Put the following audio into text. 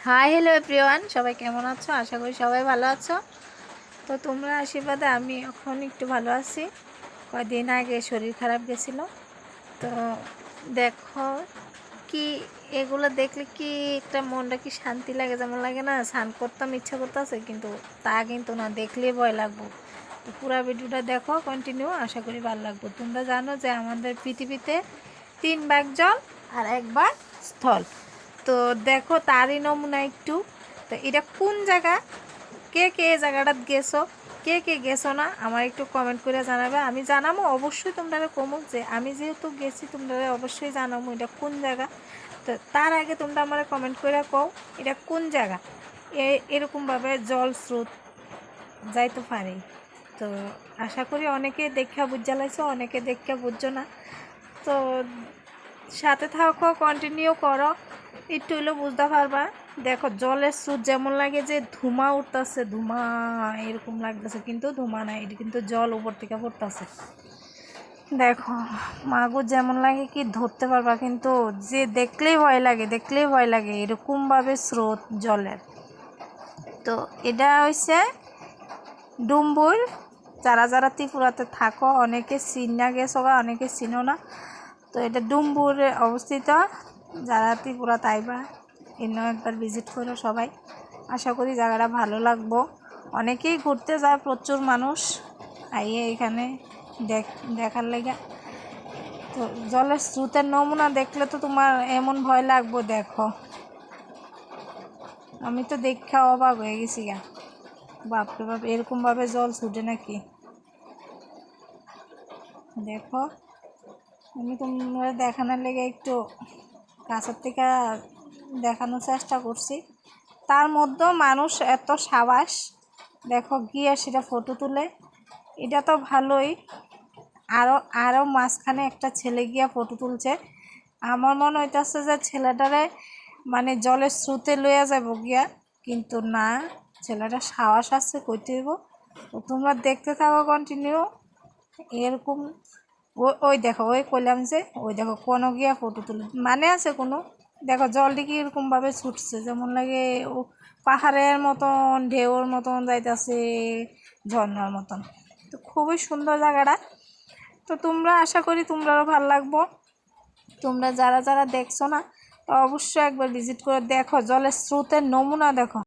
Hi hello everyone, সবাই কেমন আছো? আশা করি সবাই ভালো আছো। তো তোমরা আশীর্বাদে আমি এখন একটু ভালো আছি। কয়েকদিন আগে শরীর খারাপ গেছিলো। তো দেখো কি, এগুলো দেখলে কি একটা মনটা কি শান্তি লাগে, যেমন লাগে না স্নান করতাম ইচ্ছা করতেছে, কিন্তু তা কিন্তু না, দেখলেই ভয় লাগবো। তো পুরো ভিডিওটা দেখো কন্টিনিউ, আশা করি ভালো লাগবে। তোমরা জানো যে আমাদের পৃথিবীতে 3 ভাগ জল আর 1 ভাগ স্থল। তো দেখো তারই নমুনা একটু। তো এটা কোন জায়গা, কে কে এই জায়গাটা গেছো, কে কে গেছো না, আমার একটু কমেন্ট করে জানাবে। আমি জানাবো অবশ্যই তোমরা কমো, যে আমি যেহেতু গেছি তোমরা অবশ্যই জানাবো এটা কোন জায়গা। তো তার আগে তোমরা আমার কমেন্ট করে কও এটা কোন জায়গা। এরকমভাবে জল স্রোত যাইতে পারে। তো আশা করি অনেকে দেখা বুঝা লাগছো, অনেকে দেখা বুঝছো না। তো সাথে থাকো, কন্টিনিউ করো, একটু হলেও বুঝতে পারবা। দেখো জলের স্রোত যেমন লাগে যে ধুমা উঠতেছে, ধুমা এরকম লাগতেছে, কিন্তু ধুমা নাই, এটা কিন্তু জল উপর থেকে পড়তেছে। দেখো মাগো যেমন লাগে কি ধরতে পারবা, কিন্তু যে দেখলেই ভয় লাগে, দেখলেই ভয় লাগে, এরকমভাবে স্রোত জলের। তো এটা হচ্ছে ডুম্বুর। যারা যারা ত্রিপুরাতে থাকো অনেকে চিনা গেছো বা অনেকে চিনো না। তো এটা ডুম্বুরে অবস্থিত। যারা ত্রিপুরা তাইবা এনে একবার ভিজিট করো সবাই। আশা করি জায়গাটা ভালো লাগবো। অনেকেই ঘুরতে যায়, প্রচুর মানুষ আইয়ে এখানে দেখার লেগে। তো জলের স্রোতের নমুনা দেখলে তো তোমার এমন ভয় লাগবো। দেখো আমি তো দেখা অবাক হয়ে গেছি গা, বাপরে বাপ, এরকমভাবে জল ছুটে নাকি। দেখো আমি তোমরা দেখানোর লেগে একটু কাছের থেকে দেখানোর চেষ্টা করছি। তার মধ্যেও মানুষ এত সাবাস, দেখো গিয়ে সেটা ফটো তুলে, এটা তো ভালোই। আরও মাঝখানে একটা ছেলে গিয়া ফটো তুলছে। আমার মনে হইতেছে যে ছেলেটারে মানে জলের স্রোতে লইয়া যাব গিয়া, কিন্তু না, ছেলেটা সাহস আছে, কইতে হইব। তো তোমরা দেখতে থাকো কন্টিনিউ। এরকম ওই দেখো, ওই কইলাম যে ওই দেখো কোনো গিয়া ফটো তুলে মানে আছে কোনো। দেখো জলটি কি এরকমভাবে ছুটছে, যেমন লাগে ও পাহাড়ের মতন, ঢেউর মতন যাইতেছে, ঝর্নার মতন। তো খুবই সুন্দর জায়গাটা। তো তোমরা আশা করি তোমরাও ভালো লাগবো। তোমরা যারা যারা দেখছো না, তো অবশ্যই একবার ভিজিট করে দেখো জলের স্রোতের নমুনা দেখো।